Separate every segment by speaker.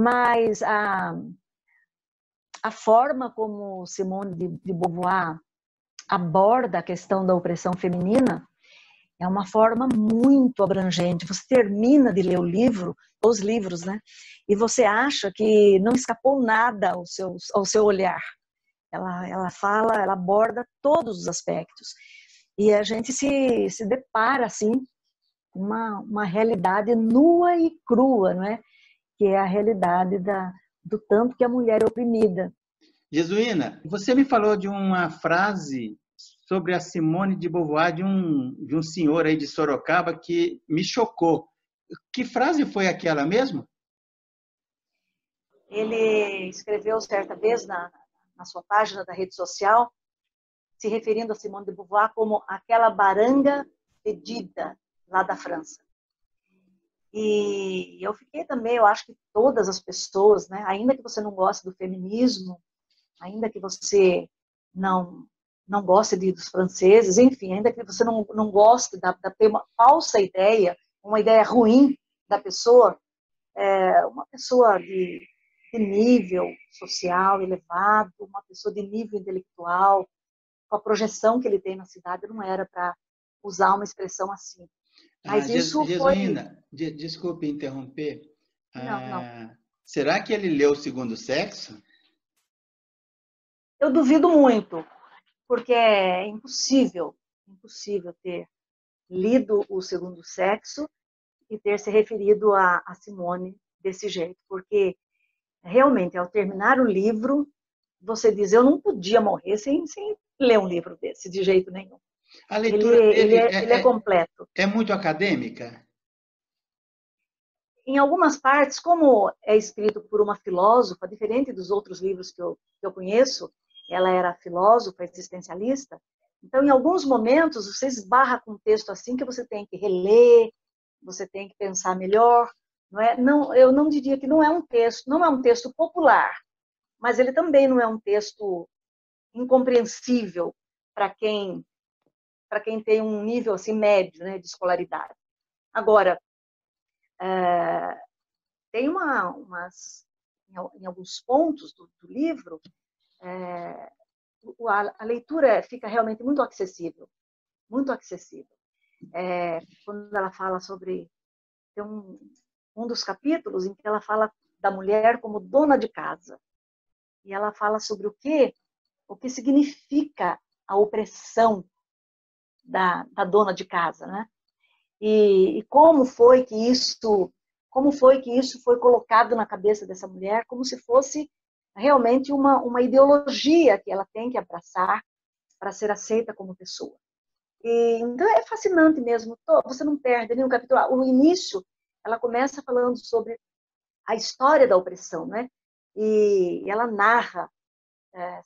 Speaker 1: Mas a forma como Simone de Beauvoir aborda a questão da opressão feminina é uma forma muito abrangente. Você termina de ler o livro, os livros, né? E você acha que não escapou nada ao seu olhar. Ela fala, ela aborda todos os aspectos. E a gente se depara, assim, com uma realidade nua e crua, não é? Que é a realidade do tanto que a mulher é oprimida.
Speaker 2: Jesuína, você me falou de uma frase sobre a Simone de Beauvoir, de um senhor aí de Sorocaba, que me chocou. Que frase foi aquela mesmo?
Speaker 1: Ele escreveu certa vez na sua página da rede social, se referindo a Simone de Beauvoir como aquela baranga fedida lá da França. E eu fiquei também, eu acho que todas as pessoas, né, ainda que você não goste do feminismo, ainda que você não goste dos franceses, enfim, ainda que você não goste de ter uma falsa ideia, uma ideia ruim da pessoa, uma pessoa de nível social elevado, uma pessoa de nível intelectual, com a projeção que ele tem na cidade, não era para usar uma expressão assim. Mas isso
Speaker 2: Jesuína, desculpe interromper.
Speaker 1: Não.
Speaker 2: Será que ele leu O Segundo Sexo?
Speaker 1: Eu duvido muito, porque é impossível ter lido O Segundo Sexo e ter se referido a Simone desse jeito, porque realmente, ao terminar o livro, você diz, eu não podia morrer sem ler um livro desse, de jeito nenhum.
Speaker 2: A leitura dele
Speaker 1: Ele é completo.
Speaker 2: É muito acadêmica?
Speaker 1: Em algumas partes, como é escrito por uma filósofa, diferente dos outros livros que eu conheço, ela era filósofa, existencialista, então, em alguns momentos, você esbarra com um texto assim que você tem que reler, você tem que pensar melhor. Não é? Não, eu não diria que não é um texto popular, mas ele também não é um texto incompreensível para quem tem um nível assim médio, né, de escolaridade. Agora, tem em alguns pontos do livro, a leitura fica realmente muito acessível, muito acessível. Quando ela fala sobre, tem um dos capítulos em que ela fala da mulher como dona de casa, e ela fala sobre o que significa a opressão da dona de casa, né? E como foi que isso foi colocado na cabeça dessa mulher, como se fosse realmente uma ideologia que ela tem que abraçar para ser aceita como pessoa. Então é fascinante mesmo, você não perde nenhum capítulo. O início, ela começa falando sobre a história da opressão, né? E ela narra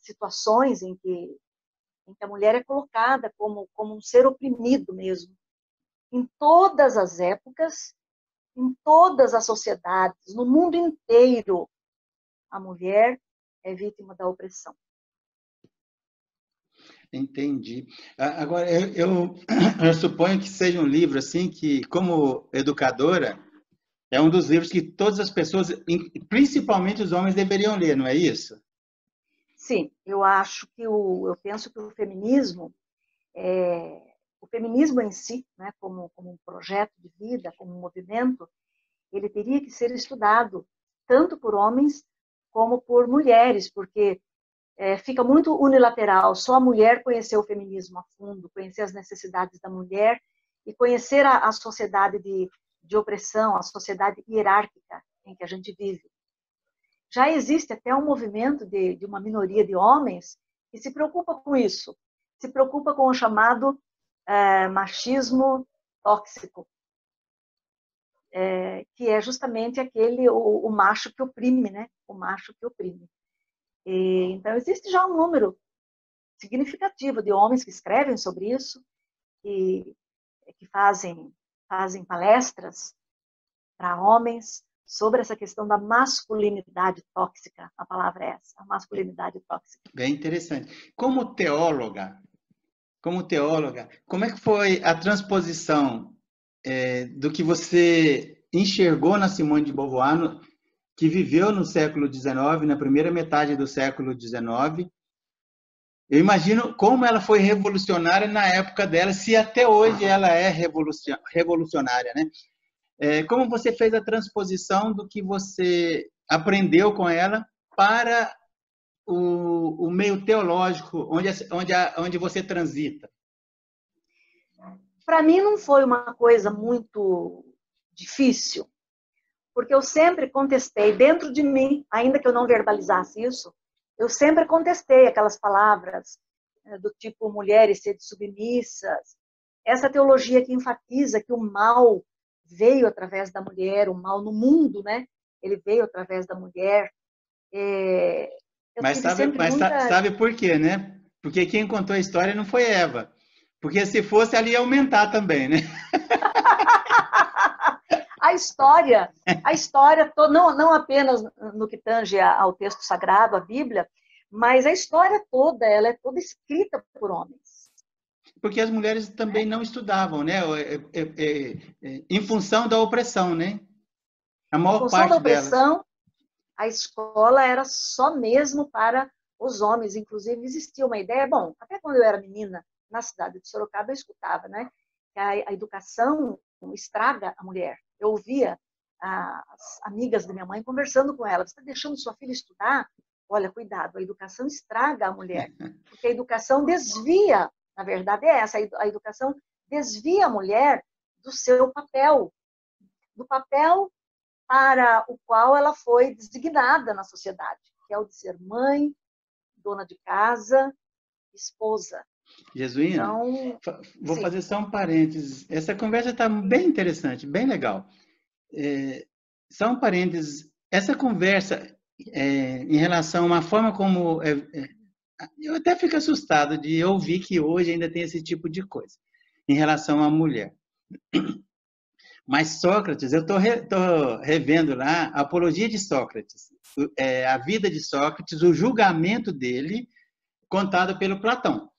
Speaker 1: situações em que a mulher é colocada como um ser oprimido mesmo, em todas as épocas, em todas as sociedades, no mundo inteiro, a mulher é vítima da opressão.
Speaker 2: Entendi. Agora, eu suponho que seja um livro assim que, como educadora, é um dos livros que todas as pessoas, principalmente os homens, deveriam ler, não é isso?
Speaker 1: Sim, eu penso que o feminismo em si, né, como um projeto de vida, como um movimento, ele teria que ser estudado tanto por homens como por mulheres, porque fica muito unilateral, só a mulher conhecer o feminismo a fundo, conhecer as necessidades da mulher e conhecer a sociedade de opressão, a sociedade hierárquica em que a gente vive. Já existe até um movimento de uma minoria de homens que se preocupa com isso, se preocupa com o chamado machismo tóxico, que é justamente o macho que oprime, né? O macho que oprime. Então, existe já um número significativo de homens que escrevem sobre isso, que fazem palestras para homens sobre essa questão da masculinidade tóxica. A palavra é essa, a masculinidade tóxica.
Speaker 2: Bem interessante. Como teóloga, como é que foi a transposição do que você enxergou na Simone de Beauvoir que viveu no século XIX, na primeira metade do século XIX. Eu imagino como ela foi revolucionária na época dela, se até hoje ela é revolucionária, né? Como você fez a transposição do que você aprendeu com ela para o meio teológico onde você transita?
Speaker 1: Para mim não foi uma coisa muito difícil, porque eu sempre contestei dentro de mim, ainda que eu não verbalizasse isso, eu sempre contestei aquelas palavras do tipo mulheres sede submissas, essa teologia que enfatiza que o mal veio através da mulher, o mal no mundo, né? Ele veio através da mulher. Eu
Speaker 2: Mas
Speaker 1: tive sempre muita...
Speaker 2: sabe por quê, né? Porque quem contou a história não foi Eva. Porque se fosse, ela ia aumentar também, né?
Speaker 1: A história não apenas no que tange ao texto sagrado, a Bíblia, mas a história toda, ela é toda escrita por homens.
Speaker 2: Porque as mulheres também não estudavam, né? Em função da opressão, né? A maior
Speaker 1: Em função da
Speaker 2: parte delas.
Speaker 1: opressão, a escola era só mesmo para os homens. Inclusive, existia uma ideia, bom, até quando eu era menina, na cidade de Sorocaba, eu escutava, né? Que a educação estraga a mulher. Eu ouvia as amigas da minha mãe conversando com ela. Você está deixando sua filha estudar? Olha, cuidado, a educação estraga a mulher. Porque a educação desvia, na verdade é essa, a educação desvia a mulher do seu papel, do papel para o qual ela foi designada na sociedade, que é o de ser mãe, dona de casa, esposa.
Speaker 2: Jesuína,
Speaker 1: Então,
Speaker 2: vou
Speaker 1: sim.
Speaker 2: fazer só um parênteses. Essa conversa está bem interessante, bem legal. Só um parênteses. Essa conversa, em relação a uma forma como... eu até fico assustado de ouvir que hoje ainda tem esse tipo de coisa, em relação à mulher. Mas Sócrates, eu estou revendo lá a Apologia de Sócrates, a vida de Sócrates, o julgamento dele, contado pelo Platão.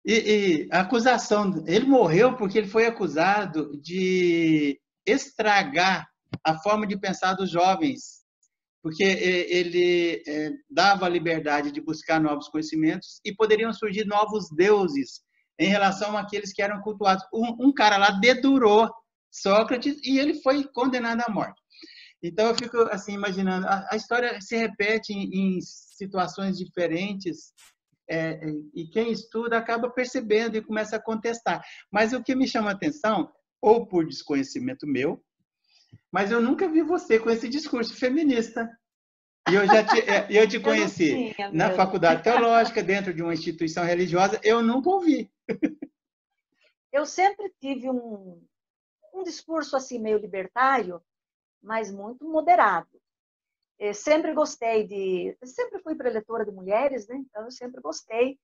Speaker 2: E a acusação, ele morreu porque ele foi acusado de estragar a forma de pensar dos jovens, porque ele dava a liberdade de buscar novos conhecimentos e poderiam surgir novos deuses em relação àqueles que eram cultuados. Um cara lá dedurou Sócrates e ele foi condenado à morte. Então eu fico assim imaginando, a história se repete em situações diferentes, e quem estuda acaba percebendo e começa a contestar. Mas o que me chama a atenção, ou por desconhecimento meu, mas eu nunca vi você com esse discurso feminista. E eu te conheci na faculdade teológica, dentro de uma instituição religiosa, eu nunca ouvi.
Speaker 1: Eu sempre tive um discurso assim meio libertário, mas muito moderado. Sempre sempre fui preletora de mulheres, né? Então eu sempre gostei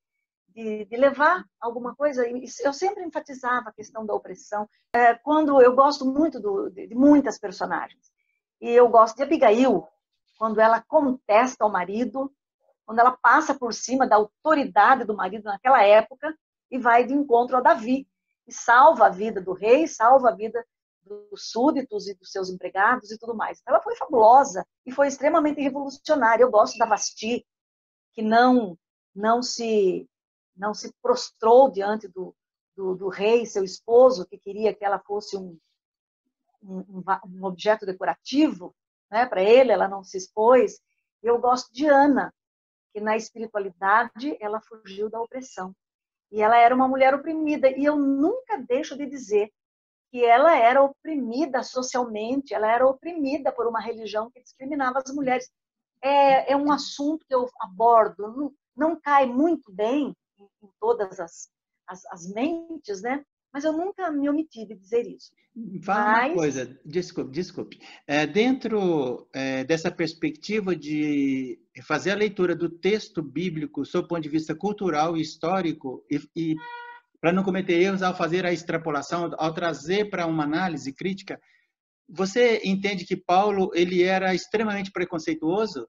Speaker 1: de levar alguma coisa. Eu sempre enfatizava a questão da opressão. Quando eu gosto muito de muitas personagens, e eu gosto de Abigail, quando ela contesta o marido, quando ela passa por cima da autoridade do marido naquela época e vai de encontro a Davi e salva a vida do rei, salva a vida dos súditos e dos seus empregados e tudo mais. Ela foi fabulosa e foi extremamente revolucionária. Eu gosto da Vasti, que não se prostrou diante do rei, seu esposo, que queria que ela fosse um objeto decorativo, né? Para ele, ela não se expôs. Eu gosto de Ana, que na espiritualidade ela fugiu da opressão. E ela era uma mulher oprimida. E eu nunca deixo de dizer que ela era oprimida socialmente, ela era oprimida por uma religião que discriminava as mulheres. É um assunto que eu abordo, não cai muito bem em todas as mentes, né? Mas eu nunca me omiti de dizer isso.
Speaker 2: Fala uma coisa, desculpe. Dentro dessa perspectiva de fazer a leitura do texto bíblico sob o ponto de vista cultural e histórico, e para não cometer erros ao fazer a extrapolação, ao trazer para uma análise crítica, você entende que Paulo ele era extremamente preconceituoso